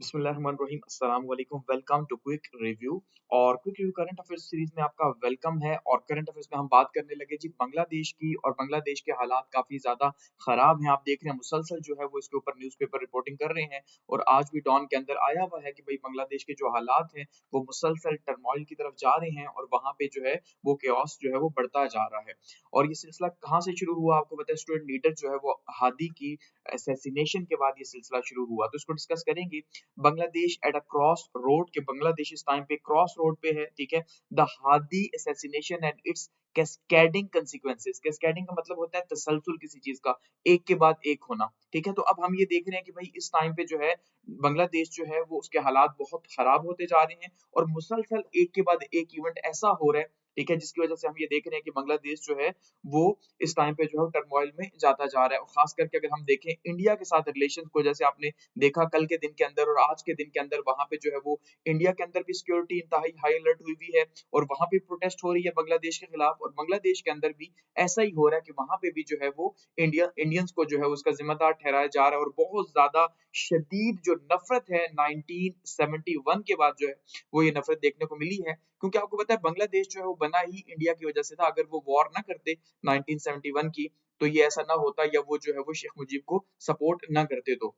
बिस्मिल्लाहिर्रहमानिर्रहीम अस्सलाम वालेकुम वेलकम टू क्विक रिव्यू। और quick review current affairs series में आपका वेलकम है। और करंट अफेयर्स में हम बात करने लगे जी बांग्लादेश की। और बांग्लादेश के हालात काफी ज्यादा खराब हैं। आप देख रहे हैं मुसलसल जो है वो इसके ऊपर न्यूज़पेपर रिपोर्टिंग कर रहे हैं। और आज भी डॉन के अंदर आया हुआ है कि भाई बांग्लादेश के जो हालात हैं वो मुसलसल टर्मोइल की तरफ जा रहे हैं और वहां पे जो है वो केओस जो है वो बढ़ता जा रहा है। और ये सिलसिला कहाँ से शुरू हुआ आपको पता है, स्टूडेंट लीडर जो है वो हादी की असैसिनेशन के बाद ये सिलसिला शुरू हुआ। तो इसको डिस्कस करेंगे। Bangladesh at a cross road के बांग्लादेश इस टाइम पे क्रॉस रोड पे है, ठीक है। The Hadi assassination and it's cascading consequences. Cascading का मतलब होता है तसलसल किसी चीज का, एक के बाद एक होना, ठीक है। तो अब हम ये देख रहे हैं कि भाई इस टाइम पे जो है बांग्लादेश जो है वो उसके हालात बहुत खराब होते जा रहे हैं और मुसलसल एक के बाद एक इवेंट ऐसा हो रहा है, ठीक है, जिसकी वजह से हम ये देख रहे हैं कि बांग्लादेश जो है वो इस टाइम पे जो है टर्मोइल में जाता जा रहा है। और खास करके अगर हम देखें इंडिया के साथ रिलेशन को, जैसे आपने देखा कल के दिन के अंदर और आज के दिन के अंदर, वहां पे जो है वो इंडिया के अंदर भी सिक्योरिटी इंतहाई हाई अलर्ट हुई हुई है और वहां पे प्रोटेस्ट हो रही है बांग्लादेश के खिलाफ। और बांग्लादेश के अंदर भी ऐसा ही हो रहा है कि वहां पे भी जो है वो इंडियंस को जो है उसका जिम्मेदार ठहराया जा रहा है। और बहुत ज्यादा शदीद जो नफरत है 1971 के बाद जो है वो ये नफरत देखने को मिली है। क्योंकि आपको पता है बांग्लादेश जो है वो बना ही इंडिया की वजह से था। अगर वो वॉर ना करते 1971 की तो ये ऐसा ना होता, या वो जो है वो शेख मुजीब को सपोर्ट ना करते। तो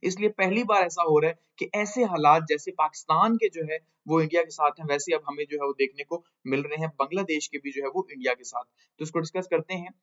इसलिए पहली बार ऐसा हो रहा है कि ऐसे हालात जैसे पाकिस्तान के जो है वो इंडिया के साथ हैं, वैसे अब हमें जो है वो देखने को मिल रहे हैं बांग्लादेश के भी जो है वो इंडिया के साथ। तो इसको डिस्कस करते हैं।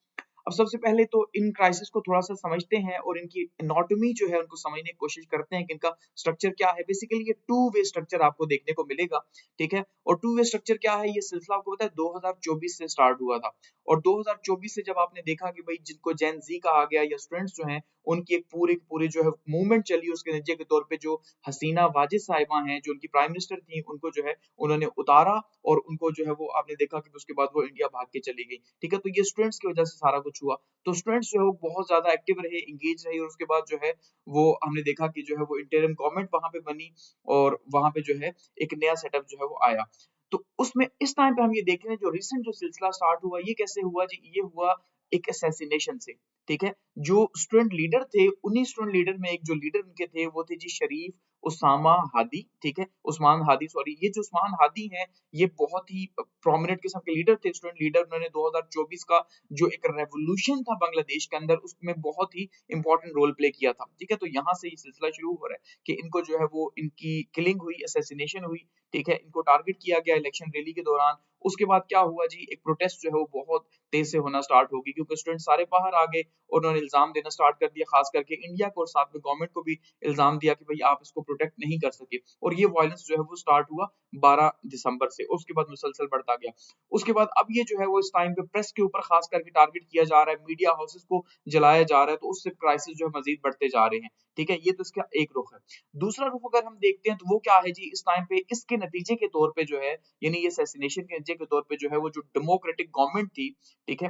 अब सबसे पहले तो इन क्राइसिस को थोड़ा सा समझते हैं और इनकी एनाटॉमी जो है उनको समझने की कोशिश करते हैं कि इनका स्ट्रक्चर क्या है। बेसिकली ये टू वे स्ट्रक्चर आपको देखने को मिलेगा, ठीक है। और टू वे स्ट्रक्चर क्या है, ये सिलसिला आपको पता है 2024 से स्टार्ट हुआ था। और 2024 से जब आपने देखा कि भाई जिनको जेन जी कहा गया या स्टूडेंट्स जो हैं उनकी एक पूरी पूरी जो है मूवमेंट चली, उसके नतीजे के तौर पे जो हसीना वाजिद साहिबा हैं जो उनकी प्राइम मिनिस्टर थी उनको जो है उन्होंने उतारा। और उनको जो है वो आपने देखा कि उसके बाद वो इंडिया भाग के चली गई, ठीक है। तो ये स्टूडेंट्स की वजह से सारा कुछ हुआ। तो स्टूडेंट्स जो है वो बहुत ज्यादा एक्टिव रहे, इंगेज रहे। और उसके बाद जो है वो हमने देखा कि जो है वो इंटरिम गवर्नमेंट वहां पे बनी और वहां पे जो है एक नया सेटअप जो है वो आया। तो उसमें इस टाइम पे हम ये देख रहे हैं जो रिसेंट जो सिलसिला स्टार्ट हुआ ये कैसे हुआ जी, ये हुआ एक असैसिनेशन से, ठीक है। जो स्टूडेंट लीडर थे उन्हीं स्टूडेंट लीडर में एक जो लीडर उनके थे वो थे जी शरीफ उसामा हादी, ठीक है, उस्मान हादी, सॉरी। ये जो उस्मान हादी हैं ये बहुत ही प्रोमिनेंट किस्म के लीडर थे, स्टूडेंट लीडर। उन्होंने 2024 का जो एक रेवोल्यूशन था बांग्लादेश के अंदर उसमें बहुत ही इंपॉर्टेंट रोल प्ले किया था, ठीक है। तो यहाँ से ये सिलसिला शुरू हो रहा है कि इनको जो है वो इनकी किलिंग हुई, असैसिनेशन हुई, ठीक है। इनको टारगेट किया गया इलेक्शन रैली के दौरान। उसके बाद क्या हुआ जी, एक प्रोटेस्ट जो है वो बहुत तेज से होना स्टार्ट होगी क्योंकि स्टूडेंट सारे बाहर आ गए और उन्होंने इल्जाम देना स्टार्ट कर दिया, खास करके इंडिया को और साथ में गवर्नमेंट को भी इल्जाम दिया कि भाई आप इसको प्रोटेक्ट नहीं कर सके। और ये वायलेंस जो है वो स्टार्ट हुआ 12 दिसंबर से, उसके बाद मुसलसल बढ़ता गया। उसके बाद अब ये जो है वो इस टाइम पे प्रेस के ऊपर खास करके टारगेट किया जा रहा है, मीडिया हाउसेस को जलाया जा रहा है। तो उससे क्राइसिस जो है मजीद बढ़ते जा रहे हैं, ठीक है। ये तो इसका एक रुख है। दूसरा रुख अगर हम देखते हैं तो वो क्या है जी, इस टाइम पे इसके नतीजे के तौर पे जो है, यानी ये असैसिनेशन के नतीजे के तौर पे जो है वो जो डेमोक्रेटिक गवर्नमेंट थी, ठीक है,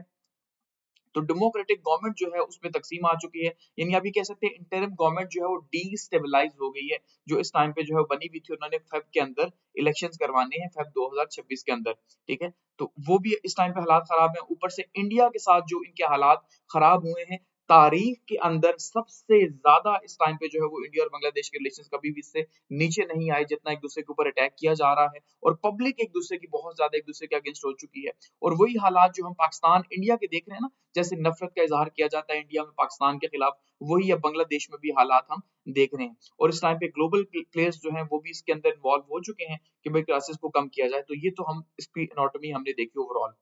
तो डेमोक्रेटिक गवर्नमेंट जो है उसमें तकसीम आ चुकी है। यानी अभी कह सकते हैं इंटरिम गवर्नमेंट जो है वो डीस्टेबलाइज हो गई है। जो इस टाइम पे जो है बनी हुई थी, उन्होंने फेब के अंदर इलेक्शंस करवाने हैं, फेब 2026 के अंदर, ठीक है। तो वो भी इस टाइम पे हालात खराब हैं। ऊपर से इंडिया के साथ जो इनके हालात खराब हुए हैं, तारीख के अंदर सबसे ज्यादा इस टाइम पे जो है वो इंडिया और बांग्लादेश के रिलेशंस कभी भी इससे नीचे नहीं आए जितना एक दूसरे के ऊपर अटैक किया जा रहा है। और पब्लिक एक दूसरे की बहुत ज्यादा एक दूसरे के अगेंस्ट हो चुकी है। और वही हालात जो हम पाकिस्तान इंडिया के देख रहे हैं ना, जैसे नफरत का इजहार किया जाता है इंडिया में पाकिस्तान के खिलाफ, वही अब बांग्लादेश में भी हालात हम देख रहे हैं। और इस टाइम पे ग्लोबल प्लेयर्स जो हैं वो भी इसके अंदर इन्वॉल्व हो चुके हैं कि भाई क्राइसिस को कम किया जाए। तो ये तो हम इसकी एनाटॉमी हमने देखी ओवरऑल।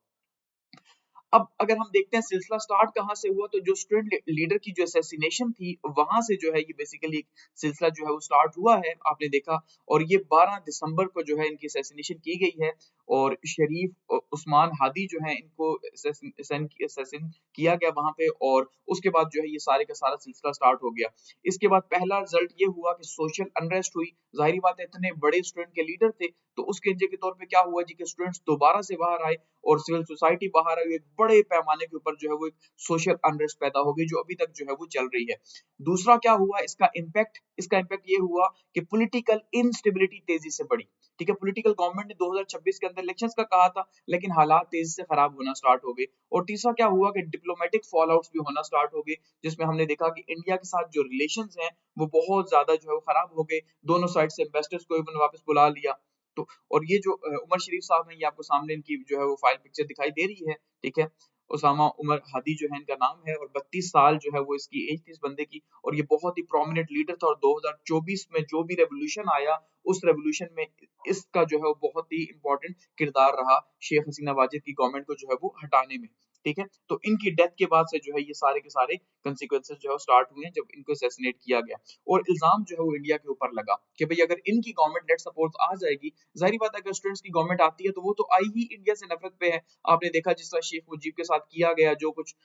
अब अगर हम देखते हैं सिलसिला स्टार्ट कहाँ से हुआ, तो जो स्टूडेंट लीडर की जो असैसिनेशन थी वहां से जो है ये बेसिकली सिलसिला जो है वो स्टार्ट हुआ है, आपने देखा। और ये 12 दिसंबर को जो है इनकी असैसिनेशन की गई है। और शरीफ उस्मान हादी जो है इनको असैसिन किया गया वहां पे। और उसके बाद जो है ये सारे का सारा सिलसिला स्टार्ट हो गया। इसके बाद पहला रिजल्ट ये हुआ कि सोशल अनरेस्ट हुई। जाहिर बात है इतने बड़े स्टूडेंट के लीडर थे तो उसके नतीजे के तौर पे क्या हुआ जी कि स्टूडेंट्स दोबारा से बाहर आए और सिविल सोसाइटी बाहर आई। एक बड़े पैमाने के ऊपर जो है वो एक सोशल अनरेस्ट पैदा हो गई जो अभी तक जो है वो चल रही है। दूसरा क्या हुआ इसका इम्पैक्ट ये हुआ कि पॉलिटिकल इंस्टेबिलिटी तेजी से बढ़ी, ठीक है। पॉलिटिकल गवर्नमेंट ने 2026 के अंदर इलेक्शंस का कहा था, लेकिन हालात तेजी से खराब होना स्टार्ट हो गए। और तीसरा क्या हुआ कि डिप्लोमेटिक फॉलआउट्स भी होना स्टार्ट हो गए, जिसमें हमने देखा कि इंडिया के साथ जो रिलेशंस हैं वो बहुत ज्यादा जो है वो खराब हो गए। दोनों साइड से इन्वेस्टर्स को इवन वापस बुला लिया। तो और ये जो उमर शरीफ साहब हैं, ये आपको सामने इनकी जो है वो फाइल पिक्चर दिखाई दे रही है, ठीक है। उसामा उमर हादी जो है इनका नाम है, और 32 साल जो है वो इसकी एज थी इस बंदे की, और ये बहुत ही प्रोमिनेंट लीडर था। और 2024 में जो भी रेवोल्यूशन आया, उस रेवोल्यूशन में इसका जो है वो बहुत ही इंपॉर्टेंट किरदार रहा शेख हसीना वाजिद की गवर्नमेंट को जो है वो हटाने में, ठीक है। तो इनकी डेथ के बाद से जो है ये सारे के सारे कंसिक्वेंसेस जो है स्टार्ट हुए हैं, जब इनको असैसिनेट किया गया। और इल्जाम जो है वो इंडिया के ऊपर लगा कि भाई अगर इनकी गवर्नमेंट लेट सपोज आ जाएगी, जाहिर बात है अगर स्टूडेंट्स की गवर्नमेंट आती है तो वो तो आई ही इंडिया से नफरत पे है। आपने देखा जिस तरह शेख मुजीब के साथ किया गया, जो कुछ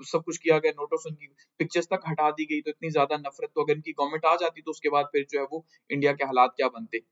सब कुछ किया गया, नोटों से उनकी पिक्चर्स तक हटा दी गई, तो इतनी ज्यादा नफरत, तो अगर इनकी गवर्नमेंट आ जाती तो उसके बाद फिर जो है वो इंडिया के हालात क्या बनते।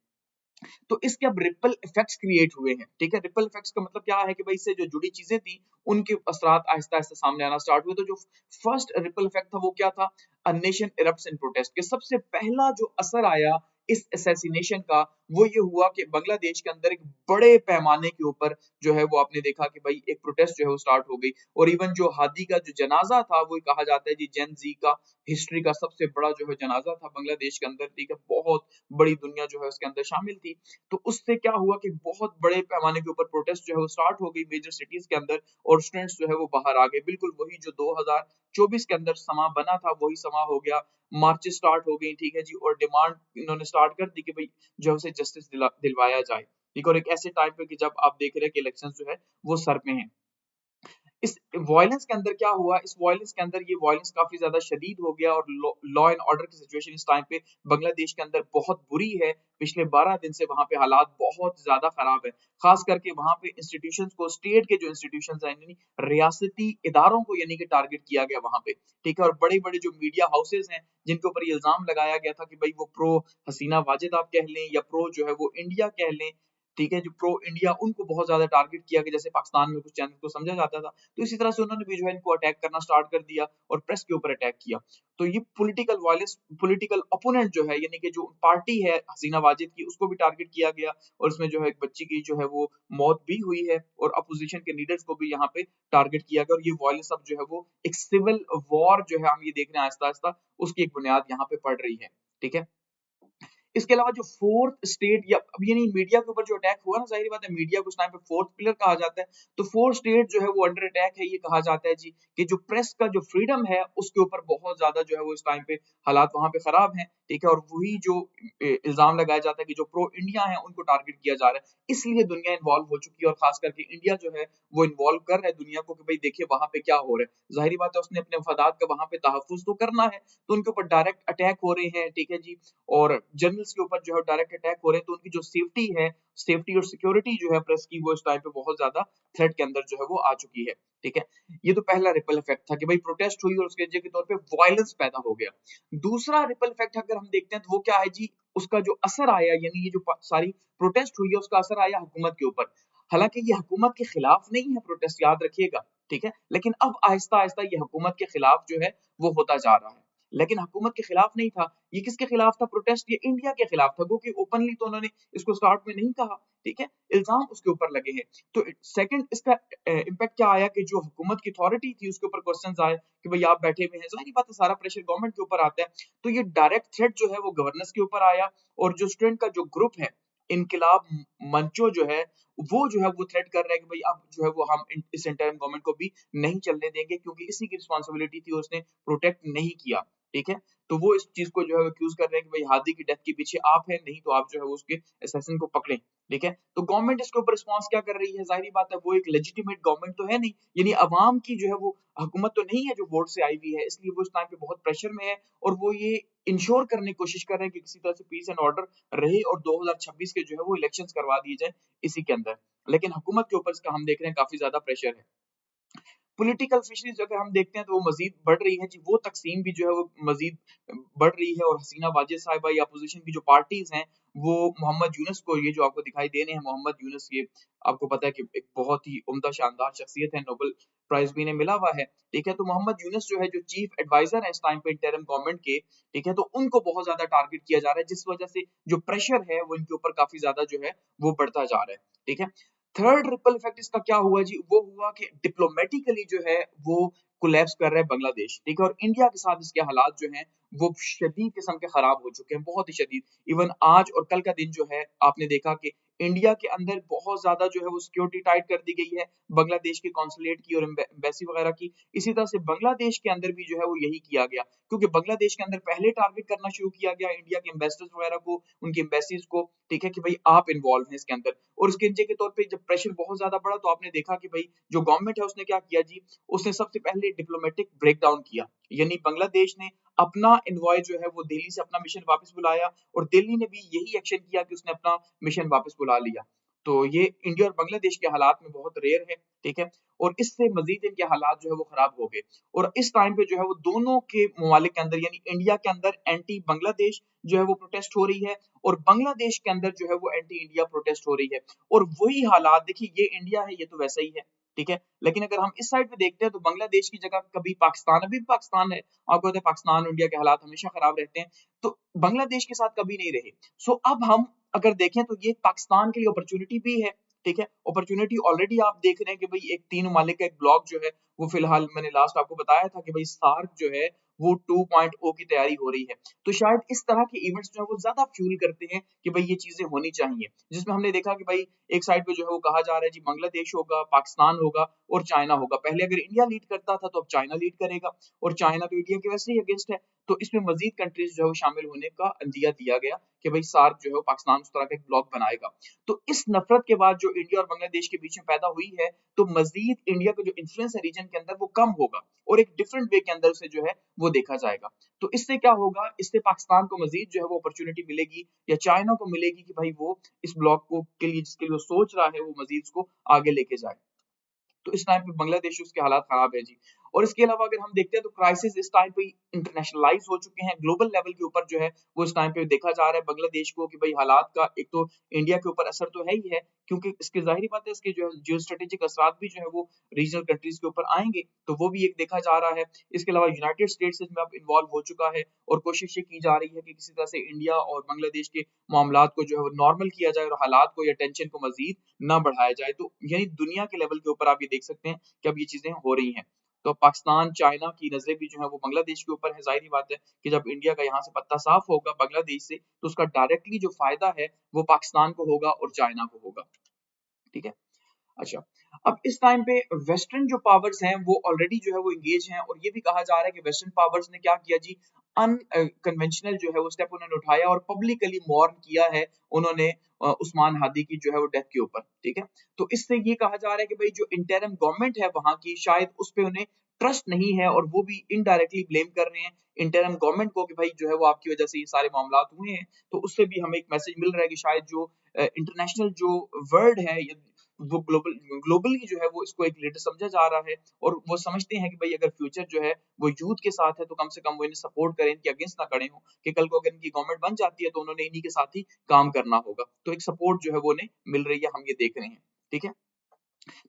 तो इसके अब रिपल इफेक्ट्स क्रिएट हुए हैं, ठीक है। रिपल इफेक्ट्स का मतलब क्या है कि भाई इससे जो जुड़ी चीजें थी उनके असरात आहिस्ता आहिस्ता सामने आना स्टार्ट हुए। तो जो फर्स्ट रिपल इफेक्ट था वो क्या था, अ नेशन इरप्ट्स इन प्रोटेस्ट, के सबसे पहला जो असर आया इस असैसिनेशन का, वो ये हुआ कि बांग्लादेश के अंदर एक बड़े पैमाने के ऊपर जो है वो आपने देखा कि भाई एक प्रोटेस्ट जो है वो स्टार्ट हो गई। और इवन जो हादी का जो जनाजा था, वो कहा जाता है जी जेन जी का हिस्ट्री का सबसे बड़ा जो है जनाजा था बांग्लादेश के अंदर, ठीक है। बहुत बड़ी दुनिया जो है उसके अंदर शामिल थी। तो उससे क्या हुआ कि बहुत बड़े पैमाने के ऊपर प्रोटेस्ट जो है वो स्टार्ट हो गई मेजर सिटीज के अंदर, और स्टूडेंट्स जो है वो बाहर आ गए। बिल्कुल वही जो 2024 के अंदर समा बना था वही समा हो गया। मार्चेस स्टार्ट हो गई, ठीक है जी, और डिमांड इन्होंने स्टार्ट कर दी कि भाई जो है उसे जस्टिस दिलवाया जाए, ठीक है। और एक ऐसे टाइम पे कि जब आप देख रहे हैं कि इलेक्शन जो है वो सर पे हैं। इस वायलेंस के अंदर क्या हुआ, इस वायलेंस के अंदर ये वायलेंस काफी ज्यादा शदीद हो गया, और लॉ एंड ऑर्डर की सिचुएशन इस टाइम पे बांग्लादेश के अंदर बहुत बुरी है। पिछले 12 दिन से वहां पे हालात बहुत ज्यादा खराब है। खास करके वहां पे इंस्टीट्यूशंस को, स्टेट के जो इंस्टीट्यूशंस हैं यानी रियासती इदारों को यानी कि टारगेट किया गया वहां पे, ठीक है। और बड़े बड़े जो मीडिया हाउसेज हैं जिनके ऊपर ये इल्जाम लगाया गया था कि भाई वो प्रो हसीना वाजिद आप कह लें या प्रो जो है वो इंडिया कह लें, ठीक है, जो प्रो इंडिया, उनको बहुत ज्यादा टारगेट किया गया, जैसे पाकिस्तान में कुछ चैनल को समझा जाता था। तो इसी तरह से उन्होंने भी जो है इनको अटैक करना स्टार्ट कर दिया और प्रेस के ऊपर अटैक किया। तो ये पॉलिटिकल वायलेंस, पॉलिटिकल ओपोनेंट जो है यानी कि जो पार्टी है हसीना वाजिद की, उसको भी टारगेट किया गया, और इसमें जो है एक बच्ची की जो है वो मौत भी हुई है, और अपोजिशन के लीडर्स को भी यहाँ पे टारगेट किया गया। और ये वायलेंस अब जो है वो एक सिविल वॉर जो है हम ये देख रहे हैं आहिस्ता आहिस्ता, उसकी एक बुनियाद यहाँ पे पड़ रही है, ठीक है। इसके अलावा जो फोर्थ स्टेट, या अब ये नहीं, मीडिया के ऊपर जो अटैक हुआ ना, जाहिर बात है मीडिया को उस टाइम पे फोर्थ पिलर कहा जाता है। तो फोर्थ स्टेट जो है वो अंडर अटैक है, ये कहा जाता है जी कि जो प्रेस का जो फ्रीडम है उसके ऊपर बहुत ज्यादा जो है वो इस टाइम पे हालात वहां पे खराब हैं, ठीक है। और वही जो इल्जाम लगाया जाता है कि जो प्रो इंडिया है उनको टारगेट किया जा रहा है, इसलिए दुनिया इन्वॉल्व हो चुकी है, और खास करके इंडिया जो है वो इन्वॉल्व कर रहा है दुनिया को कि भाई देखिए वहां पे क्या हो रहा है। जाहिर बात है उसने अपने मफादात का वहां पे तहफुज तो करना है, तो उनके ऊपर डायरेक्ट अटैक हो रहे हैं, ठीक है जी। और जर्नल्स के ऊपर जो है डायरेक्ट अटैक हो रहे हैं, तो उनकी जो सेफ्टी है, सेफ्टी और सिक्योरिटी जो है प्रेस की, वो इस टाइम पे बहुत ज्यादा थ्रेट के अंदर जो है वो आ चुकी है, ठीक है। ये तो पहला रिपल इफेक्ट था कि भाई प्रोटेस्ट हुई और उसके वजह के तौर पे वायलेंस पैदा हो गया। दूसरा रिपल इफेक्ट अगर हम देखते हैं तो वो क्या है जी, उसका जो असर आया, यानी ये जो सारी प्रोटेस्ट हुई है उसका असर आया हुकूमत के ऊपर। हालांकि ये हुकूमत के खिलाफ नहीं है प्रोटेस्ट, याद रखिएगा, ठीक है, लेकिन अब आहिस्ता आहिस्ता ये हुकूमत के खिलाफ जो है वो होता जा रहा है। लेकिन हुकूमत के खिलाफ नहीं था, ये किसके खिलाफ था प्रोटेस्ट, ये इंडिया के खिलाफ था, क्योंकि ओपनली तो उन्होंने इसको स्टार्ट में नहीं कहा, ठीक है, इल्जाम उसके ऊपर लगे हैं। तो सेकंड इसका इम्पैक्ट क्या आया कि जो हुकूमत की अथॉरिटी थी उसके ऊपर क्वेश्चंस आए कि भाई आप बैठे हुए हैं, जाहिर बात है सारा प्रेशर गवर्नमेंट के ऊपर आता है। तो ये डायरेक्ट थ्रेट जो है वो गवर्नेंस के ऊपर आया, और जो स्टूडेंट का जो ग्रुप है इनकलाब मंचो जो है, वो थ्रेट कर रहा है कि भाई अब जो है वो हम इस इंटरिम गवर्नमेंट को भी नहीं चलने देंगे, क्योंकि इसी की रिस्पांसिबिलिटी थी, उसने प्रोटेक्ट नहीं किया, ठीक है। तो वो इस चीज को जो है एक्यूज कर रहे हैं कि भाई हादी की डेथ के पीछे आप हैं, नहीं तो आप जो है उसके असैसिन को पकड़ें, ठीक है। तो गवर्नमेंट इसके ऊपर रिस्पांस क्या कर रही है, जाहिर बात है वो एक लेजिटिमेट गवर्नमेंट तो है नहीं, यानी अवाम की जो है वो हुकूमत तो नहीं है जो वोट से आई हुई है, इसलिए वो इस टाइम पे बहुत प्रेशर में है, और वो ये इंश्योर करने की कोशिश कर रहे हैं कि किसी तरह से पीस एंड ऑर्डर रहे, और 2026 के जो है वो इलेक्शंस करवा दिए जाए इसी के अंदर। लेकिन हुकूमत के ऊपर इसका हम देख रहे हैं काफी ज्यादा प्रेशर है। पॉलिटिकल फिशरीज अगर हम देखते हैं तो वो मजीद बढ़ रही है जी, वो तकसीम भी जो है वो मजीद बढ़ रही है, और हसीना वाजिद साहिबा या अपोजिशन की जो पार्टीज हैं वो मोहम्मद यूनुस को, ये जो आपको दिखाई दे रहे हैं मोहम्मद यूनुस, ये आपको पता है कि एक बहुत ही उम्दा शानदार शख्सियत है, नोबेल प्राइज भी इन्हें मिला हुआ है, ठीक है। तो मोहम्मद यूनुस जो है जो चीफ एडवाइजर है इस टाइम पे इंटरिम गवर्नमेंट के, ठीक है, तो उनको बहुत ज्यादा टारगेट किया जा रहा है, जिस वजह से जो प्रेशर है वो इनके ऊपर काफी ज्यादा जो है वो बढ़ता जा रहा है, ठीक है। थर्ड रिपल इफेक्ट इसका क्या हुआ जी, वो हुआ कि डिप्लोमेटिकली जो है वो कोलैप्स कर रहा है बांग्लादेश, ठीक है, और इंडिया के साथ इसके हालात जो हैं वो शदीद किस्म के खराब हो चुके हैं, बहुत ही शदीद। इवन आज और कल का दिन जो है आपने देखा कि इंडिया के अंदर बहुत ज्यादा जो है वो सिक्योरिटी टाइट कर दी गई है, बांग्लादेश के कॉन्सुलेट की और एम्बेसी वगैरह की। इसी तरह से बांग्लादेश के अंदर भी जो है वो यही किया गया, क्योंकि बांग्लादेश के अंदर पहले टारगेट करना शुरू किया गया इंडिया के एम्बेसडर्स वगैरह को, उनकी एम्बेसीज को, ठीक है, कि भाई आप इन्वॉल्व हैं इसके अंदर। और उसके नीचे के तौर पे जब प्रेशर बहुत ज्यादा बढ़ा तो आपने देखा कि भाई जो गवर्नमेंट है उसने क्या किया जी, उसने सबसे पहले डिप्लोमेटिक ब्रेकडाउन किया, यानी बांग्लादेश ने अपना एनवॉय जो है वो दिल्ली से अपना मिशन वापस बुलाया, और दिल्ली ने भी यही एक्शन किया कि उसने अपना मिशन वापस बुला लिया। तो ये इंडिया और बांग्लादेश के हालात में बहुत रेयर है, ठीक है, और इससे मजीद इनके हालात जो है वो खराब हो गए। और इस टाइम पे जो है वो दोनों के ममालिक के अंदर यानी इंडिया के अंदर एंटी बांग्लादेश जो है वो प्रोटेस्ट हो रही है, और बांग्लादेश के अंदर जो है वो एंटी इंडिया प्रोटेस्ट हो रही है। और वही हालात देखिए, ये इंडिया है, ये तो वैसा ही है, ठीक है, लेकिन अगर हम इस साइड पे देखते हैं तो बांग्लादेश की जगह कभी पाकिस्तान, अभी भी पाकिस्तान है, आपको पता है पाकिस्तान और इंडिया के हालात हमेशा खराब रहते हैं, तो बांग्लादेश के साथ कभी नहीं रहे। सो अब हम अगर देखें तो ये पाकिस्तान के लिए अपॉर्चुनिटी भी है, ठीक है, अपॉर्चुनिटी ऑलरेडी आप देख रहे हैं कि भाई एक 3 ममालिक का एक ब्लॉक जो है वो फिलहाल मैंने लास्ट आपको बताया था कि भाई सार्क जो है वो 2.0 की तैयारी हो रही है। तो शायद इस तरह के इवेंट्स जो है वो ज्यादा फ्यूल करते हैं कि भाई ये चीजें होनी चाहिए, जिसमें हमने देखा कि भाई एक साइड पे जो है वो कहा जा रहा है जी बांग्लादेश होगा, पाकिस्तान होगा और चाइना होगा। पहले अगर इंडिया लीड करता था तो अब चाइना लीड करेगा, और चाइना तो इंडिया के वैसे ही अगेंस्ट है। तो इसमें मजीद कंट्रीज जो है वो शामिल होने का अंदिया दिया गया कि भाई सार्क जो है वो पाकिस्तान उस तरह का एक ब्लॉक बनाएगा। तो इस नफरत के बाद जो इंडिया और बांग्लादेश के बीच में पैदा हुई है, तो मजीद इंडिया का जो इन्फ्लुएंस है रीजन के अंदर वो कम होगा, और एक डिफरेंट वे के अंदर उसे जो है वो देखा जाएगा। तो इससे क्या होगा, इससे पाकिस्तान को मजीद जो है वो अपॉर्चुनिटी मिलेगी, या चाइना को मिलेगी कि भाई वो इस ब्लॉक को के लिए जिसके लिए वो सोच रहा है वो मजीद उसको आगे लेके जाए। तो इस टाइम पे बांग्लादेश उसके हालात खराब है जी। और इसके अलावा अगर हम देखते हैं तो क्राइसिस इस टाइम पे इंटरनेशनलाइज हो चुके हैं, ग्लोबल लेवल के ऊपर जो है वो इस टाइम पे देखा जा रहा है बांग्लादेश को कि भाई हालात का एक तो इंडिया के ऊपर असर तो है ही है, क्योंकि इसकी जाहिर बात है इसके जो है जियो स्ट्रेटेजिक असरात भी जो है वो रीजनल कंट्रीज के ऊपर आएंगे, तो वो भी एक देखा जा रहा है। इसके अलावा यूनाइटेड स्टेट्स इसमें अब इन्वॉल्व हो चुका है, और कोशिश ये की जा रही है कि किसी तरह से इंडिया और बांग्लादेश के मामलात को जो है वो नॉर्मल किया जाए, और हालात को या टेंशन को मजीद ना बढ़ाया जाए। तो यानी दुनिया के लेवल के ऊपर आप ये देख सकते हैं कि अब ये चीजें हो रही हैं। तो पाकिस्तान, चाइना की नजरें भी जो है वो बांग्लादेश के ऊपर है। जाहिर बात है कि जब इंडिया का यहाँ से पत्ता साफ होगा बांग्लादेश से, तो उसका डायरेक्टली जो फायदा है वो पाकिस्तान को होगा और चाइना को होगा, ठीक है। अच्छा, अब इस टाइम पे वेस्टर्न जो पावर्स हैं वो ऑलरेडी जो है वो एंगेज हैं, और ये भी कहा जा रहा है कि वेस्टर्न पावर्स ने क्या किया जी, अनकन्वेंशनल जो है वो स्टेप उन्होंने उठाया और पब्लिकली मॉर्न किया है उन्होंने उस्मान हादी की जो है वो डेथ के ऊपर, ठीक है। तो इससे ये कहा जा रहा है कि भाई जो इंटरिम गवर्नमेंट है वहां की, शायद उस पे उन्हें ट्रस्ट नहीं है, और वो भी इनडायरेक्टली ब्लेम कर रहे हैं इंटरिम गवर्नमेंट को कि भाई जो है वो आपकी वजह से ये सारे मामला हुए हैं। तो उससे भी हमें एक मैसेज मिल रहा है कि शायद जो इंटरनेशनल जो वर्ल्ड है वो ग्लोबली जो है वो इसको एक लीडर समझा जा रहा है, और वो समझते हैं कि भाई अगर फ्यूचर जो है वो यूथ के साथ है तो कम से कम वो इन्हें सपोर्ट करें, इनके अगेंस्ट ना खड़े हो, कि कल को अगर इनकी गवर्नमेंट बन जाती है तो उन्होंने इन्हीं के साथ ही काम करना होगा। तो एक सपोर्ट जो है वो उन्हें मिल रही है, हम ये देख रहे हैं, ठीक है।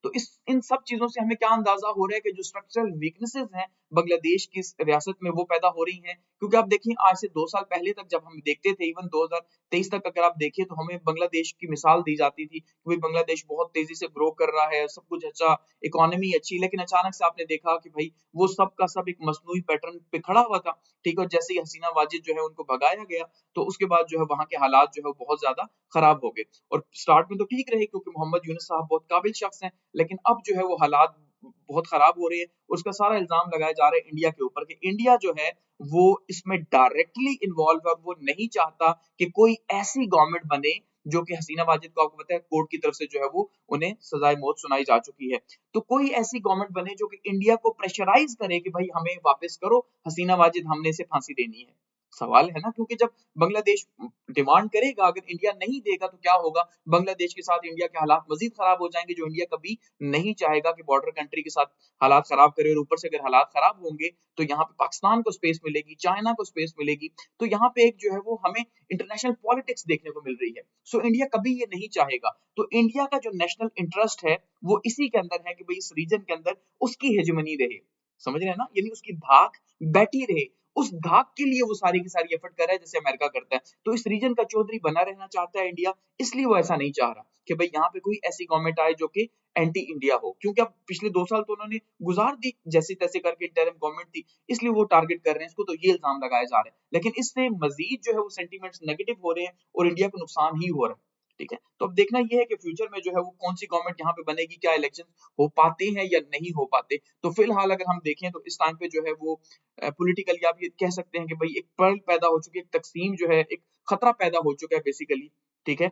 तो इस इन सब चीजों से हमें क्या अंदाजा हो रहा है कि जो स्ट्रक्चरल वीकनेसेस हैं बांग्लादेश की रियासत में वो पैदा हो रही हैं, क्योंकि आप देखिए आज से 2 साल पहले तक जब हम देखते थे, इवन 2023 तक अगर आप देखिए तो हमें बांग्लादेश की मिसाल दी जाती थी कि भाई बांग्लादेश बहुत तेजी से ग्रो कर रहा है, सब कुछ अच्छा, इकोनॉमी अच्छी, लेकिन अचानक से आपने देखा कि भाई वो सब का सब एक मसनूई पैटर्न पे खड़ा हुआ था, ठीक है। और जैसे ही हसीना वाजिद जो है उनको भगाया गया, तो उसके बाद जो है वहां के हालात जो है वो बहुत ज्यादा खराब हो गए। और स्टार्ट में तो ठीक रहे क्योंकि मोहम्मद यूनुस साहब बहुत काबिल शख्स हैं, लेकिन अब जो है वो हालात बहुत खराब हो रहे हैं। उसका सारा इल्जाम लगाया जा रहा है इंडिया के ऊपर कि इंडिया जो है वो इसमें डायरेक्टली इन्वॉल्व है, और वो नहीं चाहता कि कोई ऐसी गवर्नमेंट बने जो कि हसीना वाजिद को, आपको पता है कोर्ट की तरफ से जो है वो उन्हें सजाए मौत सुनाई जा चुकी है। तो कोई ऐसी गवर्नमेंट बने जो कि इंडिया को प्रेशराइज करे कि भाई हमें वापस करो हसीना वाजिद, हमने इसे फांसी देनी है। सवाल है ना, क्योंकि जब बांग्लादेश डिमांड करेगा, अगर इंडिया नहीं देगा तो क्या होगा, बांग्लादेश के साथ इंडिया के हालात मजीद खराब हो जाएंगे, जो इंडिया कभी नहीं चाहेगा कि बॉर्डर कंट्री के साथ हालात खराब करे। और ऊपर से अगर हालात खराब होंगे तो यहाँ पे पाकिस्तान को स्पेस मिलेगी, चाइना को स्पेस मिलेगी, तो यहाँ पे एक जो है वो हमें इंटरनेशनल पॉलिटिक्स देखने को मिल रही है। सो इंडिया कभी ये नहीं चाहेगा। तो इंडिया का जो नेशनल इंटरेस्ट है वो इसी के अंदर है कि भाई इस रीजन के अंदर उसकी हेजेमनी रहे, समझ रहे हैं ना, यानी उसकी धाक बैठी रहे, उस धाक के लिए वो सारी की सारी एफर्ट कर रहा है जैसे अमेरिका करता है। तो इस रीजन का चौधरी बना रहना चाहता है इंडिया, इसलिए वो ऐसा नहीं चाह रहा कि भाई यहाँ पे कोई ऐसी गवर्नमेंट आए जो कि एंटी इंडिया हो, क्योंकि अब पिछले 2 साल तो उन्होंने गुजार दी जैसे तैसे करके, इंटरिम गवर्नमेंट थी, इसलिए वो टारगेट कर रहे हैं इसको, तो ये इल्जाम लगाए जा रहे हैं। लेकिन इससे मजीद जो है वो सेंटीमेंट्स नेगेटिव हो रहे हैं और इंडिया को नुकसान ही हो रहा है। ठीक है, तो अब देखना ये है कि फ्यूचर में जो है वो कौन सी गवर्नमेंट यहाँ पे बनेगी, क्या इलेक्शन हो पाते हैं या नहीं हो पाते। तो फिलहाल अगर हम देखें तो इस टाइम पे जो है वो पॉलिटिकली आप ये कह सकते हैं कि भाई एक पल पैदा हो चुकी है, एक तकसीम जो है, एक खतरा पैदा हो चुका है बेसिकली। ठीक है,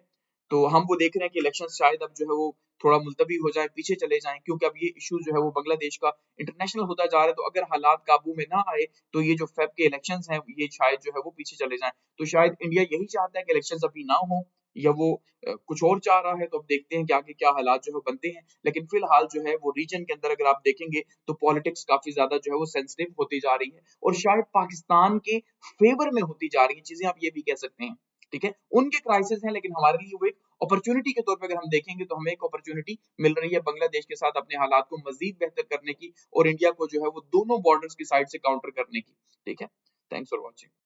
तो हम वो देख रहे हैं कि इलेक्शन शायद अब जो है वो थोड़ा मुलतवी हो जाए, पीछे चले जाएं, क्योंकि अब ये इशू जो है वो बांग्लादेश का इंटरनेशनल होता जा रहा है। तो अगर हालात काबू में ना आए तो ये जो फेब के इलेक्शंस हैं ये शायद जो है वो पीछे चले जाएं। तो शायद इंडिया यही चाहता है कि इलेक्शंस अभी ना हो, या वो कुछ और चाह रहा है। तो अब देखते हैं कि आगे क्या हालात जो है बनते हैं। लेकिन फिलहाल जो है वो रीजन के अंदर अगर आप देखेंगे तो पॉलिटिक्स काफी ज्यादा जो है वो सेंसिटिव होती जा रही है और शायद पाकिस्तान के फेवर में होती जा रही है चीजें, आप ये भी कह सकते हैं। ठीक है, उनके क्राइसिस हैं लेकिन हमारे लिए वो एक अपॉर्चुनिटी के तौर पे अगर हम देखेंगे तो हमें एक अपॉर्चुनिटी मिल रही है बांग्लादेश के साथ अपने हालात को मजीद बेहतर करने की और इंडिया को जो है वो दोनों बॉर्डर्स की साइड से काउंटर करने की। ठीक है, थैंक्स फॉर वॉचिंग।